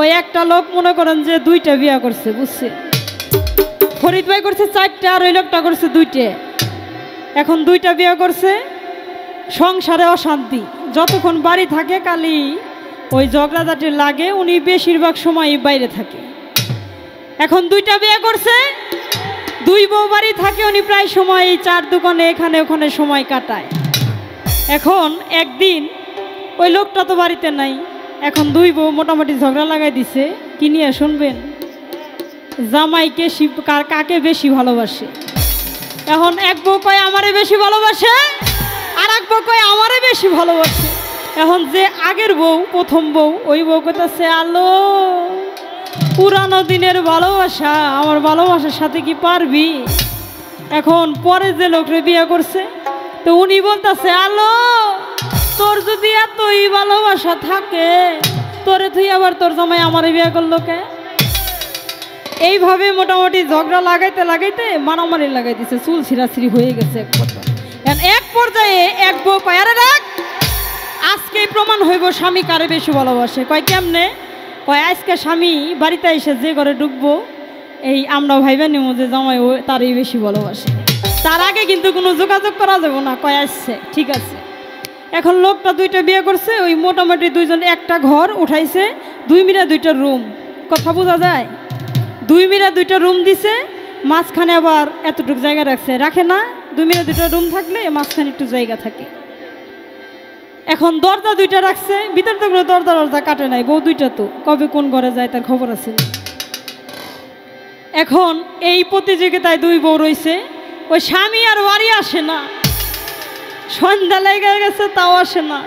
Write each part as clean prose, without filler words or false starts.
ওই একটা লোক মনে করেন যে 2টা বিয়ে করছে, বুঝছে? ফরিদ ভাই করছে 4টা আর ওই লোকটা করছে 2টে। এখন 2টা বিয়ে করছে, সংসারে অশান্তি, যতক্ষণ বাড়ি থাকে খালি ওই ঝগড়াঝাটি লাগে, উনি বেশিরভাগ সময় বাইরে থাকে। এখন 2টা বিয়ে করছে, 2 বউ বাড়ি থাকে, উনি প্রায় সময় এই 4 দোকানে এখানে ওখানে সময় কাটায়। এখন একদিন ওই লোকটা তো বাড়িতে নাই, এখন 2 বউ মোটামুটি ঝগড়া লাগাই দিছে। কি নিয়ে শুনবেন? জামাইকে কাকে বেশি ভালোবাসে। এখন এক বউ কয় আমারে বেশি ভালোবাসে, আর এক বউ কয় আমারে বেশি ভালোবাসে। এখন যে আগের বউ, প্রথম বউ, ওই বউ কইতাছে আলো পুরানো দিনের ভালোবাসা, আমার ভালোবাসার সাথে কি পারবি? এখন পরে যে লোকরে বিয়ে করছে তো উনি বলতেছে আলো তোর যদি এতই ভালোবাসা থাকে তোরে তুই আবার তোর জামাই আমারে বিয়ে করলো কে? এইভাবে মোটামুটি ঝগড়া লাগাইতে লাগাইতে মারামারি লাগাই দিছে, চুল ছিঁড়াছিঁড়ি হয়ে গেছে এক পর্যায়ে। এক বউ কয় আরে রাখ, আজকেই প্রমাণ হইব স্বামী কারে বেশি ভালোবাসে। কয় কেমনে? কয় আজকে স্বামী বাড়িতে এসে যে ঘরে ঢুকবো এই আমরা ভাইবা নিব যে জামাই তারই বেশি ভালোবাসে, তার আগে কিন্তু কোনো যোগাযোগ করা যাবে না। কয় আসছে ঠিক আছে। এখন লোকটা 2টা বিয়ে করছে, ওই মোটামুটি 2জন একটা ঘর উঠাইছে, 2 মিলে 2টা রুম। কথা বোঝা যায়? 2 মিলে 2টা রুম দিছে, মাঝখানে আবার এতটুকু জায়গা রাখছে, রাখে না? 2 মিলে 2টা রুম থাকলে মাঝখানে একটু জায়গা থাকে। এখন দরজা 2টা রাখছে, ভিতর তো কোনো দরজা কাটে নাই, বউ 2টা তো কবে কোন ঘরে যায় তার খবর আছে না। এখন এই প্রতিযোগিতায় 2 বউ রয়েছে, ওই স্বামী আর বাড়ি আসে না, সন্ধ্যা লেগে গেছে তাও আসে না।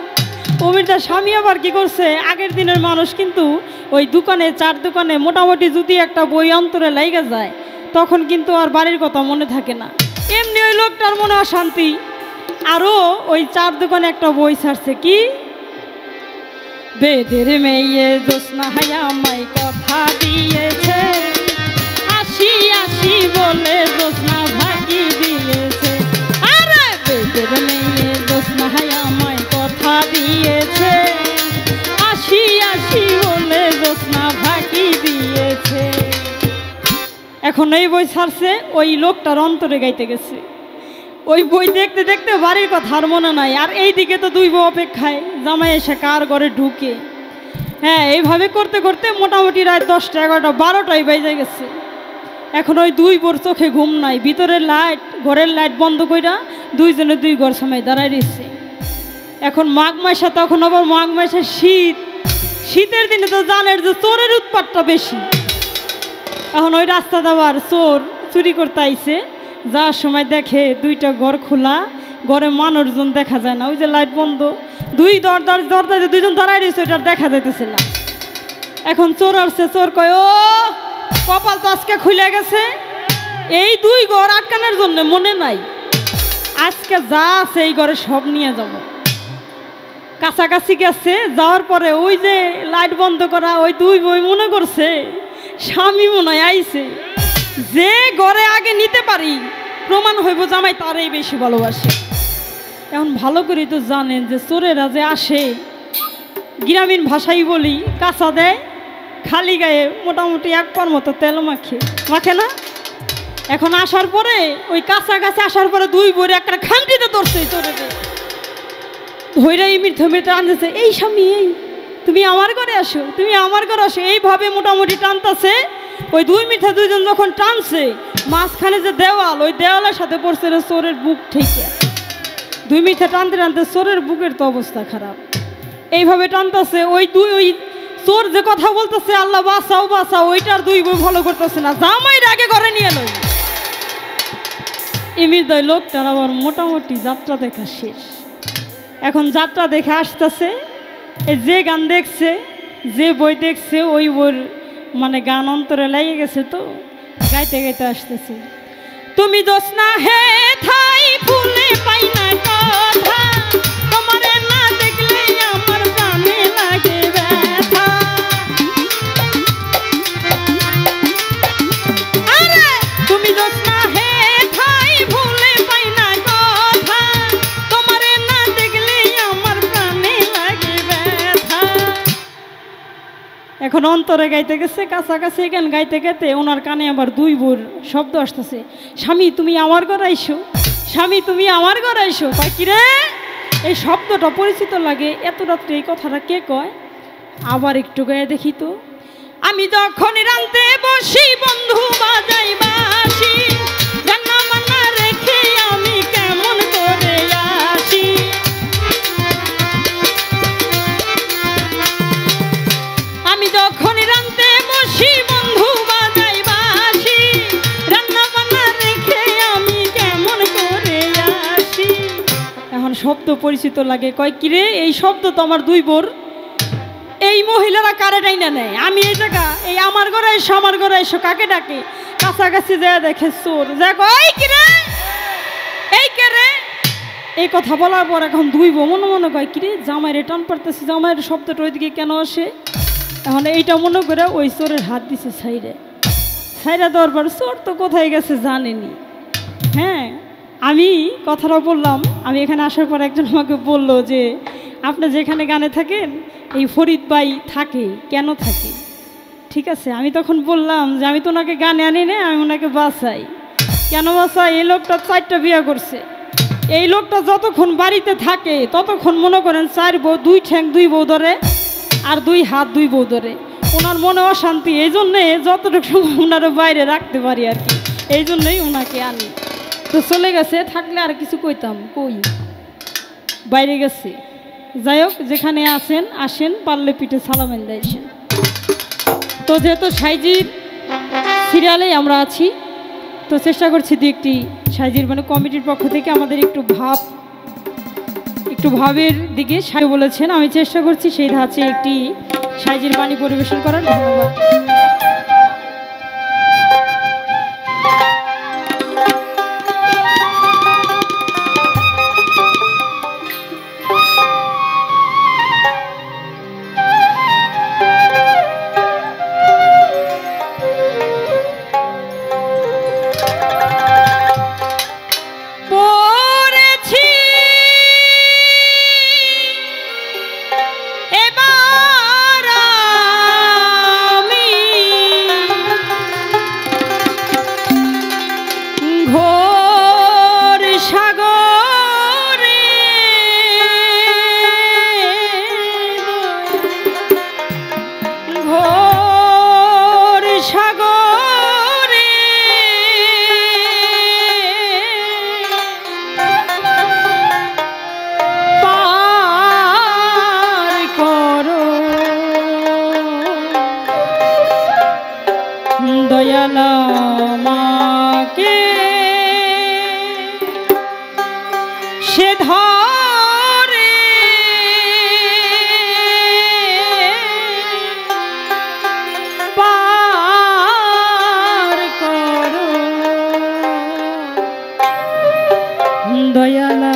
অমিরটা স্বামী আবার কি করছে, আগের দিনের মানুষ কিন্তু ওই দোকানে 4 দোকানে মোটামুটি যদি একটা বই অন্তরে লেগে যায় তখন কিন্তু আর বাড়ির কথা মনে থাকে না। এমনি ওই লোকটার মনে অশান্তি, আরও ওই 4 দোকানে একটা বই ছাড়ছে, কি বেদের মেয়ে জোৎস্না হায়া আমায় কথা দিয়েছে, আসি আসি বলে জোৎস্না ভাগি দিয়েছে। আরে বেদের মেয়ে জোৎস্না হায়া আমায় কথা দিয়েছে, আসি আসি বলে জোৎস্না ভাগি দিয়েছে। এখন এই বই ছাড়ছে, ওই লোকটার অন্তরে গাইতে গেছে। ওই বই দেখতে দেখতে বাড়ির কথা আর মনে নাই, আর এইদিকে তো 2 বউ অপেক্ষায় জামাই এসে কার ঘরে ঢুকে। হ্যাঁ, এইভাবে করতে করতে মোটামুটি রাত 10টা 11টা 12টাই বেজে গেছে। এখন ওই 2 বউর চোখে ঘুম নাই, ভিতরের লাইট ঘরের লাইট বন্ধ কইরা 2 জনে 2 ঘর সময় দাঁড়ায় রয়েছে। এখন মাঘ মাসে, তখন আবার মাঘ মাসে শীতের দিনে তো জানেন যে চোরের উৎপাতটা বেশি। এখন ওই রাস্তা দেওয়ার চোর চুরি করতে আইছে, যার সময় দেখে 2টা ঘর খোলা, ঘরে মানুষজন দেখা যায় না, ওই যে লাইট বন্ধ, 2 দরজায় 2 জন দাঁড়ায় রয়েছে, ওইটা দেখা যাইতেছে না। এখন চোর আসছে, চোর কয় ও কপাল তো আজকে খুলে গেছে, এই 2 ঘর আটকানোর জন্য মনে নাই, আজকে যা আছে এই ঘরে সব নিয়ে যাব। কাছাকাছি গেছে, যাওয়ার পরে ওই যে লাইট বন্ধ করা ওই 2 বই মনে করছে স্বামী মনে হয় আইছে, যে ঘরে আগে নিতে পারি প্রমাণ হইব জামাই তারই বেশি ভালোবাসে। এখন ভালো করে তো জানেন যে চোরেরা যে আসে, গ্রামীণ ভাষাই বলি, কাঁচা দেয় খালি গায়ে মোটামুটি 1 পর মতো তেল মাখে না। এখন আসার পরে ওই কাছাকাছি আসার পরে 2 বইরে একটা খামটিতে ধরছে, চোরেতে ধৈরা মিথ্যে আনতেছে, এই স্বামী এই তুমি আমার ঘরে আসো, তুমি আমার ঘরে আসো, এইভাবে মোটামুটি টানতেছে। ওই 2 মিথ্যা 2 জন যখন টানছে, মাঝখানে যে দেওয়াল, ওই দেওয়ালের সাথে পড়ছে চোরের বুক থেকে। 2 মিথ্যা টানতে টানতে চোরের বুকের তো অবস্থা খারাপ, এইভাবে টানতেছে। ওই চোর যে কথা বলতেছে আল্লাহ বাঁচাও বাঁচাও, ওইটার 2 বই ভালো করতেছে না, জামাইয়ের আগে ঘরে নিয়ে লই। এমনি লোকটার আবার মোটামুটি যাত্রা দেখা শেষ। এখন যাত্রা দেখে আসতেছে, যে গান দেখছে, যে বই দেখছে, ওই বইয়ের মানে গান অন্তরে লেগে গেছে, তো গাইতে গাইতে আসতেছে, তুমি জোৎস্না হে থাই ফুলে পাই না কথা, তোমারে না দেখলে আমার প্রাণে লাগে ব্যথা। আরে তুমি জোৎস্না হে থাই ফুলে পাই না কথা, তোমারে না দেখলে আমার প্রাণে লাগে ব্যথা। এখন এখন অন্তরে গাইতে গেছে, কাছাকাছি গান গাইতে গাইতে ওনার কানে আবার দুই বোর শব্দ আসতেছে, স্বামী তুমি আমার ঘরে আইসো, স্বামী তুমি আমার ঘরে আইসো। কয় কিরে, এই শব্দটা পরিচিত লাগে, এত রাত্রে এই কথাটা কে কয়? আবার একটু গায়ে দেখি তো। আমি যখন রাঁধতে বসি বন্ধু বাজাই বাঁশি, রান্না বান্না রেখে আমি কেমন করে আসি। আমি যখন রাঁধতে বসি বন্ধু বাজাই বাঁশি, রান্না বান্না রেখে আমি কেমন করে আসি। এখন শব্দ পরিচিত লাগে, কয় কিরে এই শব্দ তো আমার দুই বোর। এই মহিলারা কারে ডাইনা নেয়, আমি এই জায়গা এই আমার ঘরে এসো, আমার ঘরে এসো কাকে ডাকে? কাছাকাছি যায় দেখে চোর, যা কয় এই কিরে, এই কে রে? এই কথা বলার পর এখন দুই বউ মনে মনে কয় কিরে জামাইরে টান পারতেছে, জামাইয়ের শব্দটা ওইদিকে কেন আসে? এখন এইটা মনে করে ওই চোরের হাত দিছে সাইডে, সাইডে দেওয়ার পর চোর তো কোথায় গেছে জানেনি। হ্যাঁ, আমি কথাটা বললাম, আমি এখানে আসার পর একজন আমাকে বলল যে আপনি যেখানে গানে থাকেন এই ফরিদ ভাই থাকে, কেন থাকে? ঠিক আছে, আমি তখন বললাম যে আমি তো ওনাকে গানে আনি না, আমি ওনাকে বাঁচাই। কেন বাঁচাই? এই লোকটা 4টা বিয়ে করছে, এই লোকটা যতক্ষণ বাড়িতে থাকে ততক্ষণ মনে করেন 4 বউ, 2 ঠ্যাং 2 বউ ধরে আর 2 হাত 2 বউ ধরে। ওনার মনে অশান্তি, এই জন্যে যতটুকু ওনারা বাইরে রাখতে পারি আর কি, এই জন্যই ওনাকে আনি। তো চলে গেছে, থাকলে আর কিছু কইতাম, কই বাইরে গেছে। যাই হোক, যেখানে আসেন আসেন, পারলে পিঠে সালামেন দেয়ছেন। তো যেহেতু সাইজির সিরিয়ালে আমরা আছি, তো চেষ্টা করছি দু একটি সাইজির মানে কমিটির পক্ষ থেকে আমাদের একটু ভাবের দিকে সাই বলেছেন, আমি চেষ্টা করছি সেই ধাঁচে একটি সাইজির বাণী পরিবেশন করার। ধন্যবাদ। দয়ালামাকে সে ধরে পার করো, দয়ালা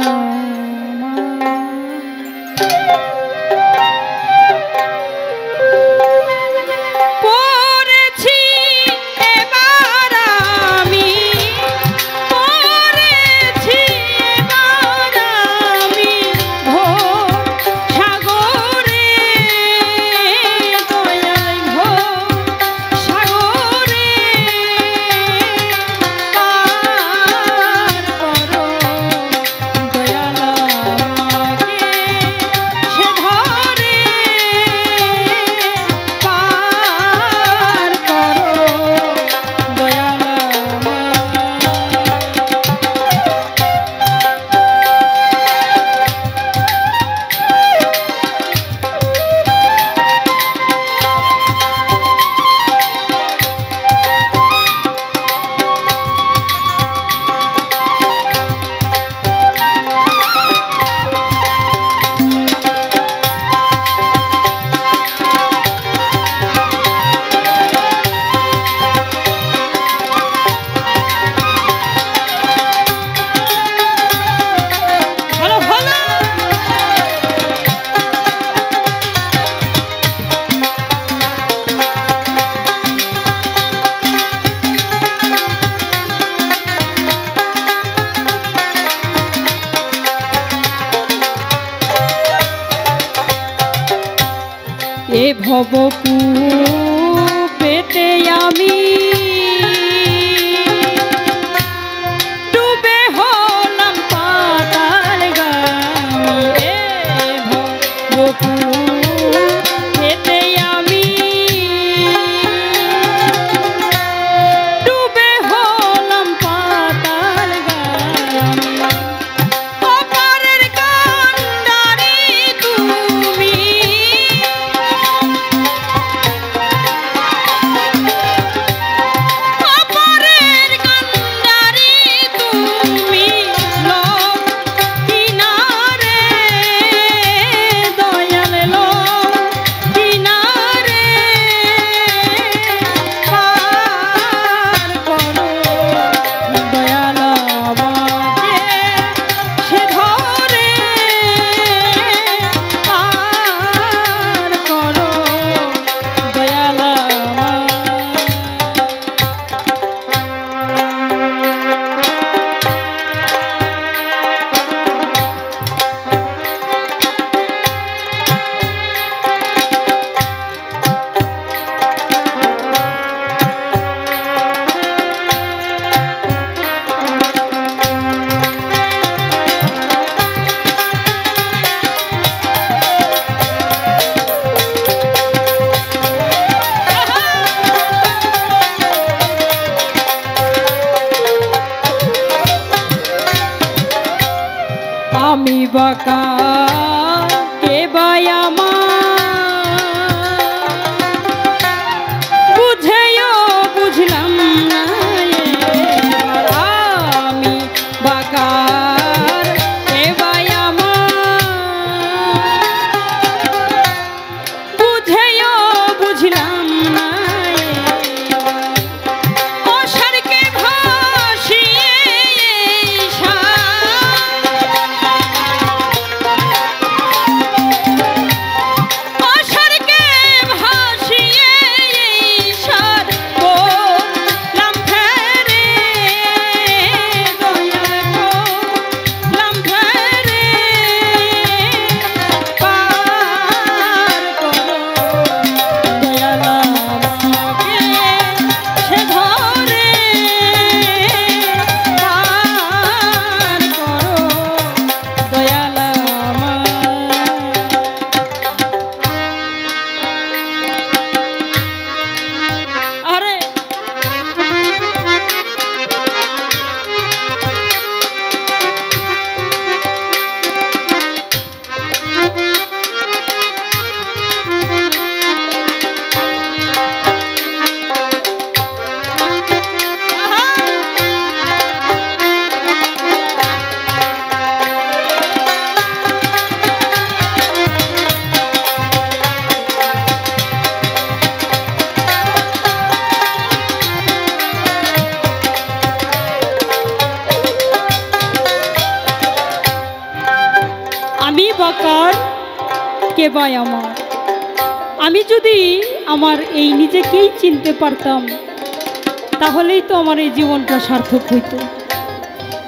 এ ভবপুর কে বা আমার। আমি যদি আমার এই নিজেকেই চিনতে পারতাম তাহলেই তো আমার এই জীবনটা সার্থক হইতো।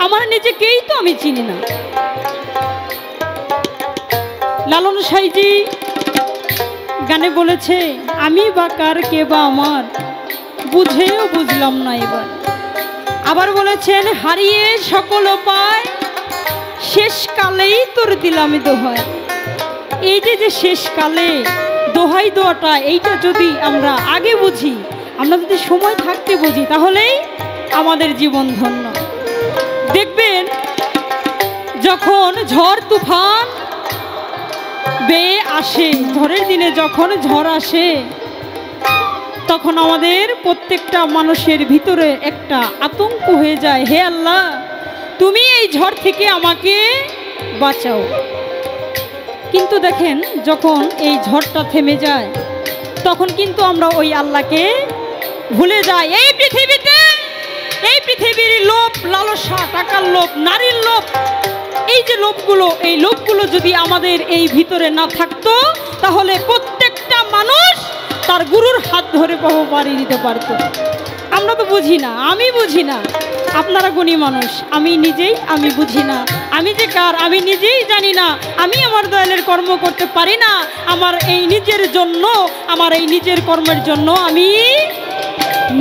আমার নিজেকেই তো আমি চিনি না। লালন সাইজি গানে বলেছে, আমি বা কার কে বা আমার বুঝেও বুঝলাম না এবার। আবার বলেছেন, হারিয়ে সকল পায় শেষকালেই তোর দিলাম দোহাই। এই যে শেষকালে দোহাই দোয়াটা, এইটা যদি আমরা আগে বুঝি, আমরা যদি সময় থাকতে বুঝি, তাহলেই আমাদের জীবন ধন্য। দেখবেন যখন ঝড় তুফান বেয়ে আসে, ঝড়ের দিনে যখন ঝড় আসে, তখন আমাদের প্রত্যেকটা মানুষের ভিতরে একটা আতঙ্ক হয়ে যায়, হে আল্লাহ তুমি এই ঝড় থেকে আমাকে বাঁচাও। কিন্তু দেখেন যখন এই ঝড়টা থেমে যায়, তখন কিন্তু আমরা ওই আল্লাহকে ভুলে যাই। এই পৃথিবীর লোভ, লালসা, টাকার লোভ, নারীর লোভ, এই যে লোভগুলো, এই লোভগুলো যদি আমাদের এই ভিতরে না থাকতো, তাহলে প্রত্যেকটা মানুষ তার গুরুর হাত ধরে পাড়ি দিতে পারত। আমরা তো বুঝি না, আমি বুঝি না, আপনারা গুণী মানুষ, আমি নিজেই আমি বুঝি না। আমি যে কার আমি নিজেই জানি না। আমি আমার দয়ালের কর্ম করতে পারি না। আমার এই নিজের জন্য, আমার এই নিজের কর্মের জন্য আমি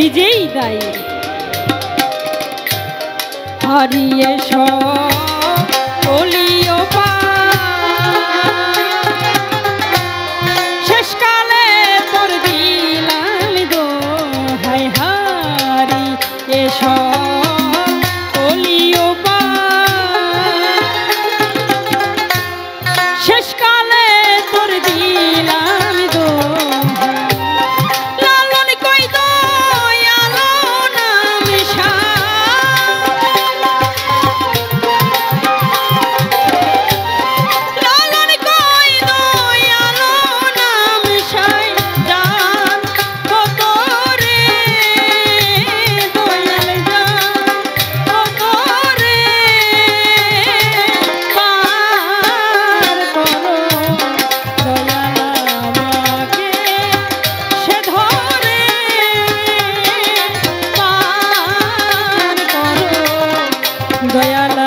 নিজেই দায়ী। হারিয়ে সকলিও শেষকালে তোর দিলাম দোহাই। হারিয়ে সকলিও শেষকালে তোর দিলাম দোহাই। লালন কই দয়ালো নাম লালন কই দয়ালো নাম সাই জান কত রে দয়াল জান কত রে পার করো দয়াল আমাকে সে ধরে পার করো দয়াল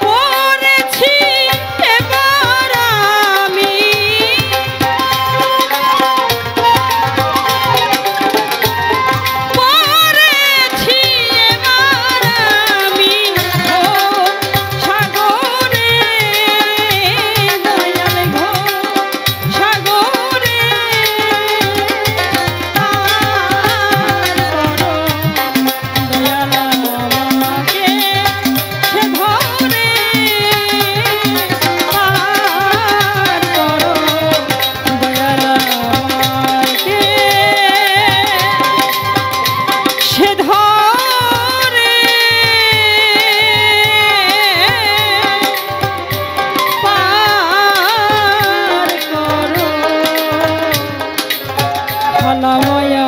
পড়েছি এবার আমি পড়েছি এবার আমি ও সাগরে দয়াল ঘো সাগরে পার করো দয়াল আমাকে সে ধরে পার করো দয়াল আমাকে সে ধরে পার করো। মায়া